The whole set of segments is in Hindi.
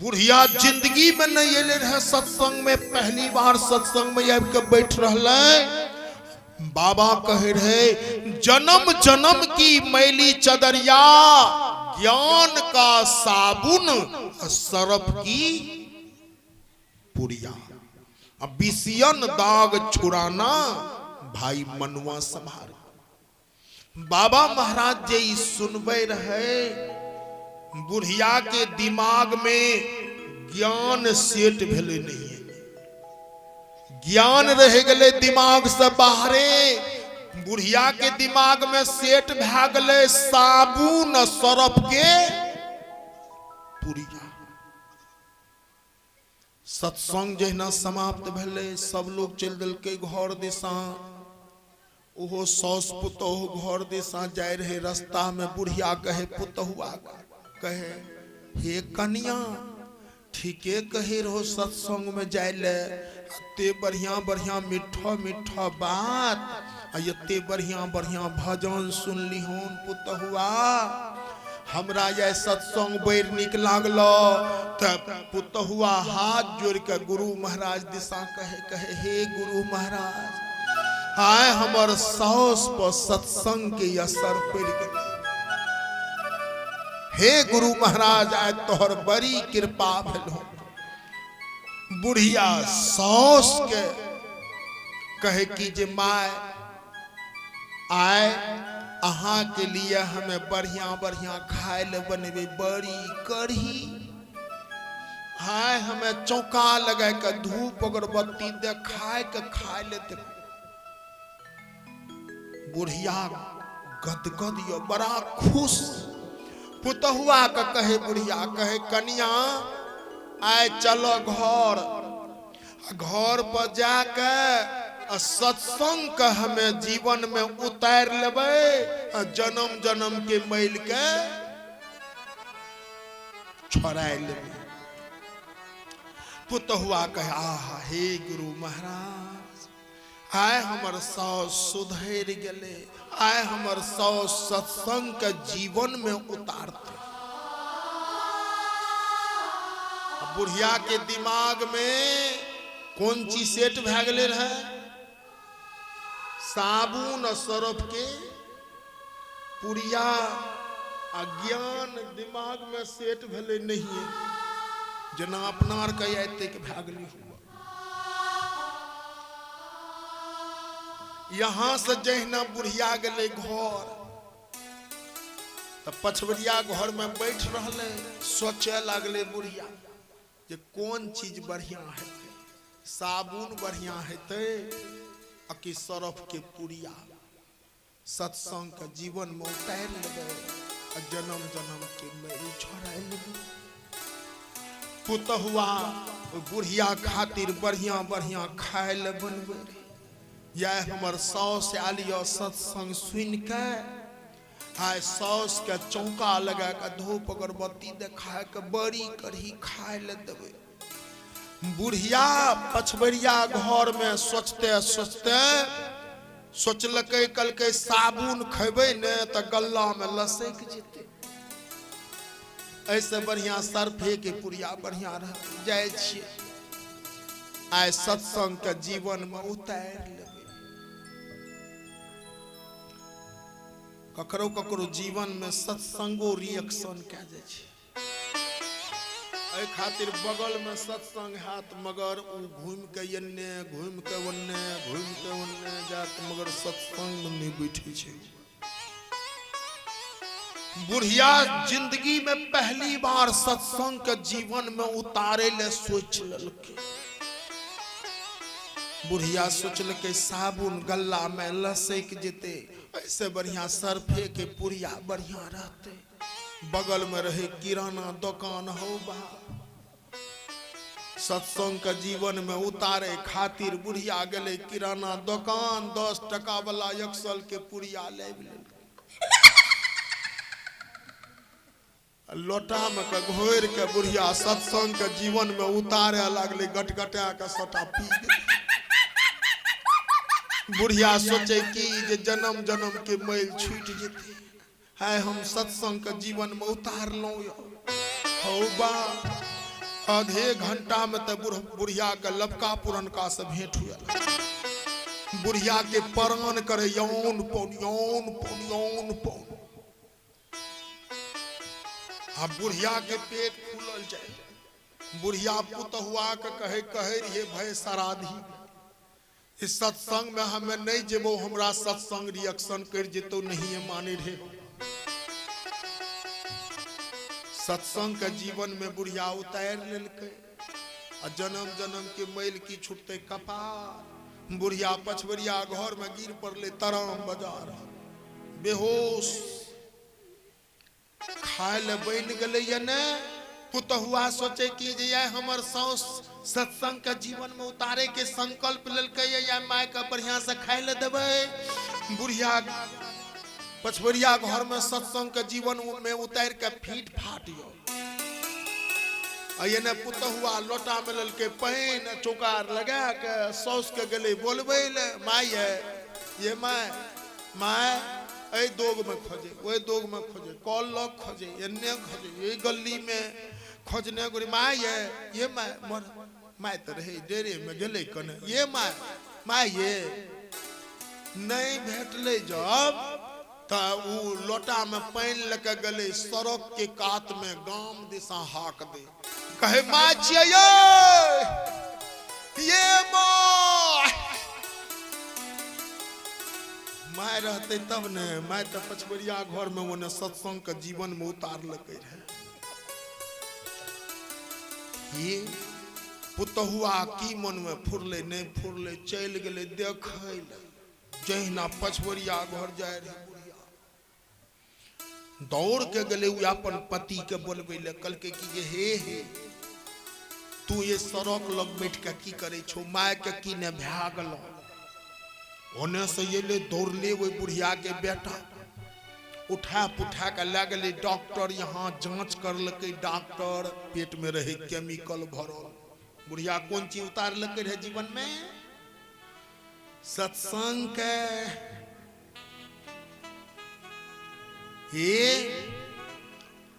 बुढ़िया जिंदगी में नहीं अले रहे सत्संग में, पहली बार सत्संग में आब के बैठ रहे। बाबा कहे रहे जन्म जन्म की मैली चदरिया, ज्ञान का साबुन, सरफ की पुड़िया, अब बिसियन दाग छुड़ाना भाई मनुआ संभार। बाबा महाराज जी सुनबे रहे, बुढ़िया के दिमाग में ज्ञान सेट भेले नहीं, ज्ञान रह गए दिमाग से बाहरे। बुढ़िया के दिमाग में सेट भै गए साबुन सरफ के पुड़िया। सत्संग जहिना समाप्त भेले, सब लोग चल दिल के घर दिशा। ओहो सौस पुतोह घर दिशा जाय रहे। रास्ता में बुढ़िया कहे पुतहुआ कहे हे कन्या, ठीके कहे रहो सत्संग में जाय ले, इतने बढ़िया बढ़िया मीठा मीठा बात, इतने बढ़िया बढ़िया भजन सुन ली हूं पुतहुआ। हमरा ये सत्संग बड़ निक लागलो। तब पुतहुआ हाथ जोड़ के गुरु महाराज दिशा कहे हे गुरु महाराज, आय हमर सास पर सत्संग के असर पड़ गए। हे गुरु महाराज, आय तोहर बड़ी कृपा भेलो। बुढ़िया सास के कहे कि जे माय आय अहाँ के लिए हमें बढ़िया बढ़िया खाए ले बनबे, बड़ी कढ़ी, हाय हमें चौका लगा के धूप अगरबत्ती देखाए के खाए लेते। बुढ़िया गदगद यो बड़ा खुश। पुतहुआ का कहे बुढ़िया कहे कन्या, आए चलो घर पर जाके सत्संग का हमें जीवन में उतार लेबे, जन्म जन्म के मैल के छोड़ाए लेबे। पुतहुआ कहे आहा हे गुरु महाराज, आय हमर सास सुधर गले, आय हमर सास सत्संग के जीवन में उतारते। बुढ़िया के दिमाग में कौन चीज सेट भै गए रहे? साबुन और सरफ के पुड़िया। अज्ञान दिमाग में सेट भेले नहीं, जना अपनार कहते भै गई हुआ। यहां से जहिना बुढ़िया गले घर, तो पछवरिया घर में बैठ रहे, सोचे लगले बुढ़िया जे कौन चीज बढ़िया है, साबुन बढ़िया है कि सरफ के पुड़िया। सत्संग का जीवन में उतार लेबे, जन्म जन्म के मैल छोड़ा लेबे। पुतहुआ बुढ़िया खातिर बढ़िया बढ़िया खाए ले बनबे। यह हमर सास आलियो सत्संग सुन के, हाय सास के चौका लगा के धूप अगरबत्ती देखा के बड़ी कढ़ी खाए ले देवे। बुढ़िया पछबरिया घर में सोचते सोचते सोचलक कल के साबुन खेबे ने तो गल्ला में लसक जेते, ऐसे बढ़िया सरफे के पुड़िया बढ़िया रह जाए छिए। आय सत्संग के जीवन में उतार ले। ककरो ककरो जीवन में सत्संगो रिएक्शन कह जाए छे। खातिर बगल में सत्संग हाथ, मगर घूम के एन्ने घूम के ओन्ने घूम के ओन्ने जात, मगर सत्संग में नहीं बैठे छे। बुढ़िया जिंदगी में पहली बार सत्संग के जीवन में उतारे ले सोच ललके। बुढ़िया सोचलके साबुन गल्ला में लसक जेते, ऐसे बढ़िया सरफे के पुड़िया बढ़िया रहते। बगल में रहे किराना दुकान हो बा। सत्संग का जीवन में उतारे खातिर बुढ़िया गले किराना दुकान, 10 टका वाला एक्सल के पुड़िया ले लोटा में के घोर के बुढ़िया सत्संग के जीवन में उतारे लगले। गटगटा के सटा पी गई। बुढ़िया सोचे कि जे जन्म जन्म के मैल छूट जेते, है हम सत्संग के जीवन में उतार लो हो बा। आधे घंटा में तो बुढ़िया के लबका पुरनका से भेंट हुआ। बुढ़िया के परान करे यौन पौन यौन पौन यौन पौन। अब बुढ़िया के पेट फूलल जाए। बुढ़िया पुतहुआ के कहे रहिए भय सराधी इस सत्संग में हमें नहीं जेबो, हमरा सत्संग रिएक्शन कर जेतो नहीं है माने रहे। सत्संग के जीवन में बुढ़िया उतार लेलकै। जन्म जन्म के मैल की छुटते कपार। बुढ़िया पछवरिया घर में गिर पड़ले तराम बाजार बेहोश। खाए ले बन गए न पुतहुआ सोचे कि जे हमर साउस सत्संग के जीवन में उतारे के संकल्प लेलकै या माय के बढ़िया से खाए ले देबै। बुढ़िया पछवरिया घर में सत्संग के जीवन में उतार के फीट फाट ने पुतहुआ लोटा में ललके पानी चौकार लगा के सौस के गले बोलबे ले माय ये माय ए दोग में खोजे वही दोग में खोजे कॉल लॉक खोजे एने खोजे ये गली में खोजने गोरी माय ये माय तो रहे डेरे में गले कने ये माय ये नहीं भेटले जब उ लोटा में पानी लेके गले सड़क के कात में गांव दिशा हाक दे कहे माँ चाहिए ये माय रहते तब ने माय तो पछबरिया घर में वो सत्संग के जीवन में उतार लगे रहे। ये पुतहुआ की मन में फुरले नहीं फुरले चल गए देख जहिना पछबरिया घर जाए रहे दौड़ के गले अपन पति के बोलबे ले कल के कि हे तू ये सड़क लग बैठ के की करे छो माय के की ने भागल ओने से ये ले दौड़ ले वो बुढ़िया के बेटा उठा पुठा के लगले डॉक्टर यहाँ जांच कर लके डॉक्टर पेट में रहे केमिकल भरल। बुढ़िया कौन चीज उतार लके रहे जीवन में सत्संग के ये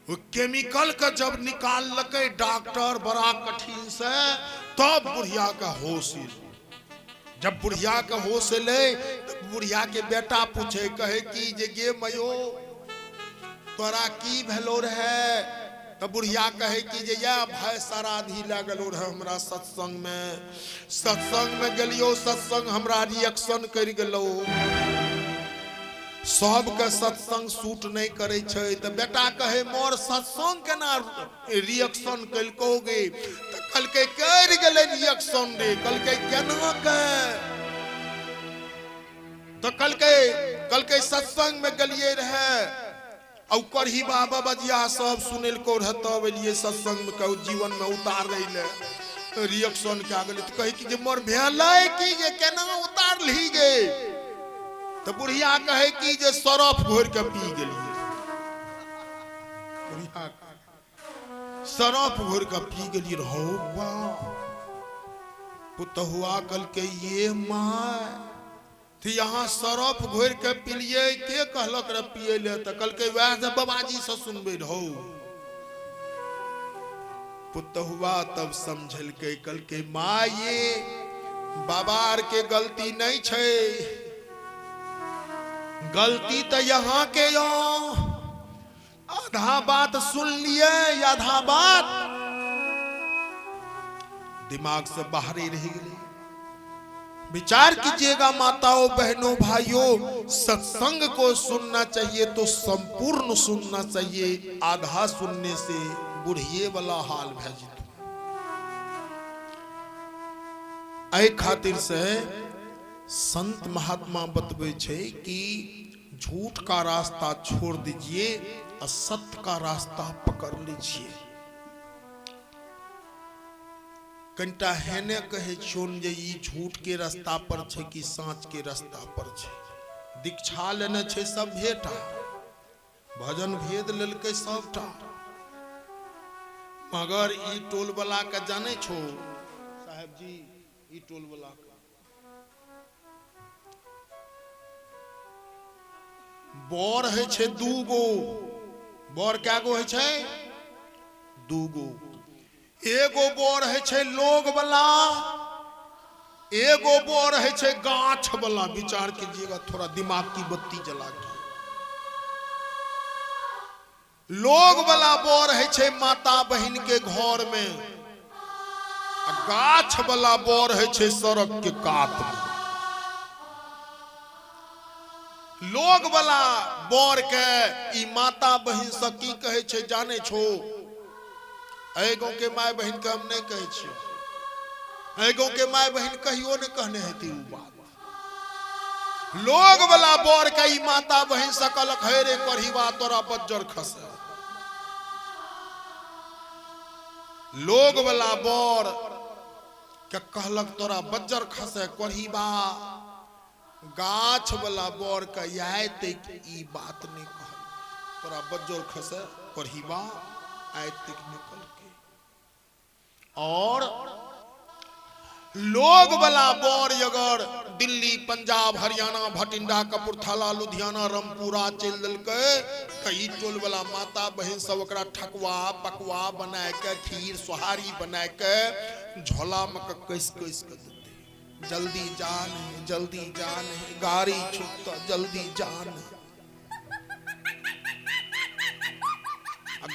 वो केमिकल का जब निकाल लके डॉक्टर बड़ा कठिन से तब बुढ़िया का होश। जब बुढ़िया का होश ले तो बुढ़िया के बेटा पूछे कहे कि जे गे मयो तोरा की भेलो रहे तो बुढ़िया कहे कि जे या भय सराधी लागलो रहे हमरा सत्संग में गलियो सत्संग हमरा रिएक्शन कर गेलो सबके सत्संग सूट नहीं करे छे। तो बेटा कहे मोर सत्संग केना रिएक्शन कलकोगे तो कल के कर गेले रिएक्शन रे कल के केना के तो कल के सत्संग में गलिए रहे और करही बाबा बजिया सब सुनेल को रहता लिए सत्संग में कहू जीवन में उतार ले रिएक्शन क्या गले तो कहे कि जे मोर भेलै कि जे केना उतार ली गे तो बुढ़िया कहे कि जे सरफ घोर के पी गेलिए। बुढ़िया सरफ घोर के पी गेलिए रहो पुतहुआ कल के ये माय तो यहाँ सरफ घोर के पिलिए के कहलक रे पिए ले तो कल के वह से बाबाजी से सुनबे रहो। पुतहुआ तब समझल के कल के माँ ये बाबार के गलती नहीं छे गलती तो यहाँ के यो आधा बात सुन लिए आधा बात दिमाग से बाहर ही रह गई। विचार कीजिएगा माताओं बहनों भाइयों सत्संग को सुनना चाहिए तो संपूर्ण सुनना चाहिए आधा सुनने से बुढ़िए वाला हाल भेजित ऐ खातिर से संत महात्मा बतबे छे कि झूठ का रास्ता छोड़ दीजिए और सत्य का रास्ता पकड़ लीजिए। कंटा हेने कहे छोन जे ई झूठ के रास्ता पर छे कि सांच के रास्ता पर छे। दीक्षा लेने छे सब भेटा भजन भेद लेलकै सबटा मगर ई टोल वाला के जाने छो साहब जी ई टोल वाला बोर है छे दूगो बोर क्या गो है छे दूगो एगो बोर है छे लोग वाला, एगो बोर है छे गाछ वाला। विचार कीजिएगा थोड़ा, दिमाग की बत्ती जला के। लोग वाला बोर है छे माता बहन के घर में, गाछ वाला बोर है छे सड़क के कात में। लोग वाला बोर के ई माता बहन से की कहे छे जाने छो? एगो गाँव के माय बहन के हम नहीं कहे छियै, एगो गाँव के माय बहन कहियो नहीं कहने हेती उ बात। लोग वाला बोर के ई माता बहन से कहलक हे रे करहिबा तोरा बज्जर खसे। लोग वाला बोर के कहलक तोरा बज्जर खसे करहिबा। गाछ वाला बोर के आय तक ई बात नहीं कहल, तोरा बज्जर खसे करहिबा आय तक निकल के। और लोग वाला बोर अगर दिल्ली पंजाब हरियाणा भटिंडा कपूरथला लुधियाना रामपुरा चल दिलकै, कई टोल वाला माता बहन सब ओकरा ठकुआ पकुआ बना के खीर सोहारी बना के झोला में कैस कैस के देते। जल्दी जान है, जल्दी जान है, गाड़ी छूटता जल्दी जान है।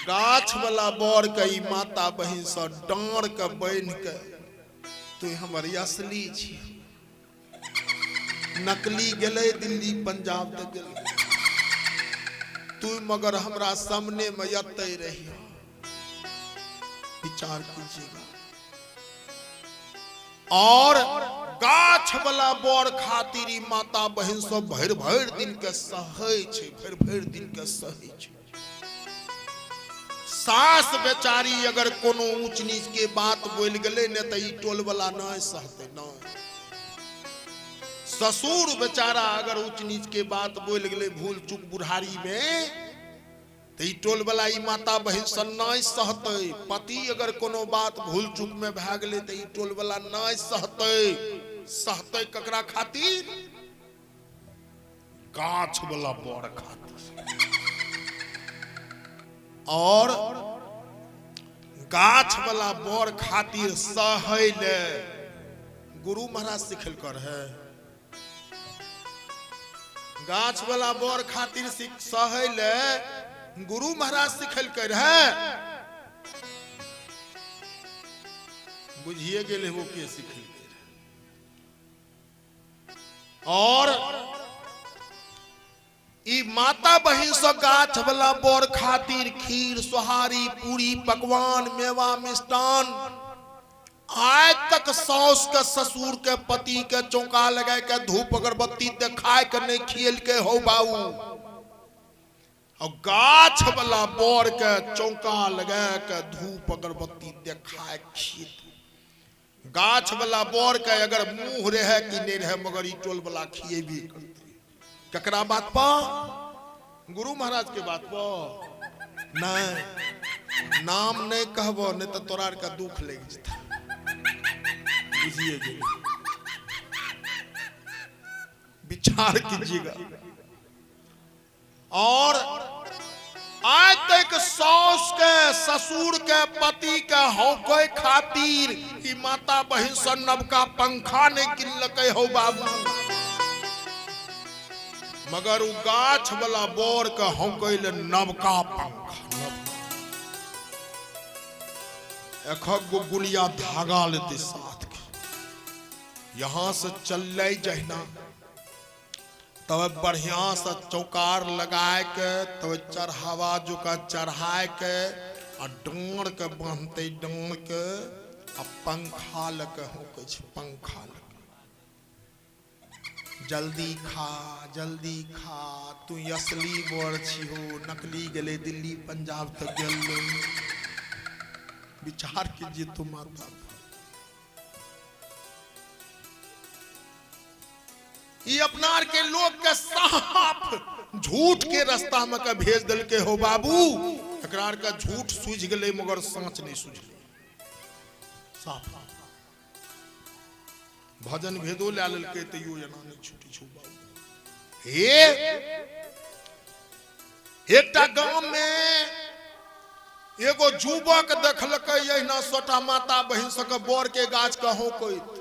गाछ वाला बोर के माता बहन से डांर के बन के तू हमर असली छी, नकली गेले दिल्ली पंजाब तक गेले, तू मगर हमरा सामने में यते रही। विचार कीजिएगा। और गाछ वाला बोर खातिर माता बहन सब भर भर दिन के सहै छै, भर भर दिन के सहै छै। सास बेचारी अगर कोनो ऊंच नीच के बात बोल गले ने तो ई टोल वाला नहीं सहते न। ससुर बेचारा अगर ऊंच नीच के बात बोल गले भूल चूक बुढ़ारी में तो ई टोल वाला ई माता बहन से नहीं सहते। पति अगर कोनो बात भूल चूक में भए गले तो ई टोल वाला नहीं सहते। सहते ककरा खातिर? गाछ वाला बोर खातिर। और गाछ वाला बोर खातिर सहै ले गुरु महाराज सिखल कर है। गाछ वाला बोर खातिर सहै ले गुरु महाराज सिखल कर है। बुझिए गेले वो के सिखल कर। और ई माता बहन से गाछ वाला बोर खातिर खीर सोहारी पूरी पकवान मेवा मिष्टान आज तक सास के ससुर के पति के चौका लगा के धूप अगरबत्ती देखाय के नहीं खियल के हो बाऊ। और गाछ वाला बोर के चौका लगा के धूप अगरबत्ती देखाय खियल। गाछ वाला बोर के अगर मुंह रहे कि नहीं रहे मगर ई टोल वाला खिए भी करते। ककरा बात पा? गुरु महाराज के बात पा नहीं। नाम नहीं कहबो नहीं तो तोरा का दुख लग जता। बुझिए विचार कीजिएगा। और आज तक सास के ससुर के पति के होके खातिर ई माता बहन से नवका पंखा नहीं किनलकै हो बाबू। मगर उ गाछ वाला बोर के होकैल नवका पंखा। एक गो गुलिया धागा लेते साथ के यहां से चल जहिना तब बढ़िया से चौकार लगाए के तब चढ़ावा जो का चढ़ाए के आ डांर के बांधते डांर के आ पंखा लगे होके पंखा लगे। जल्दी खा तू असली बोर छी हो, नकली गले दिल्ली पंजाब तक गल। विचार कीजिए तू माता। ये अपना के लोग के साफ झूठ के रास्ता में के भेज दिल के हो बाबू। एकरार का झूठ सूझ गले मगर सांच नहीं सूझले। साफ भजन भेदो ले ललके तैयो एना नहीं छूटी छू बाबू। एकटा गांव में एगो जुबक देखलकै अहिना सोटा माता बहिन सबके बोर के गाछ के होकैत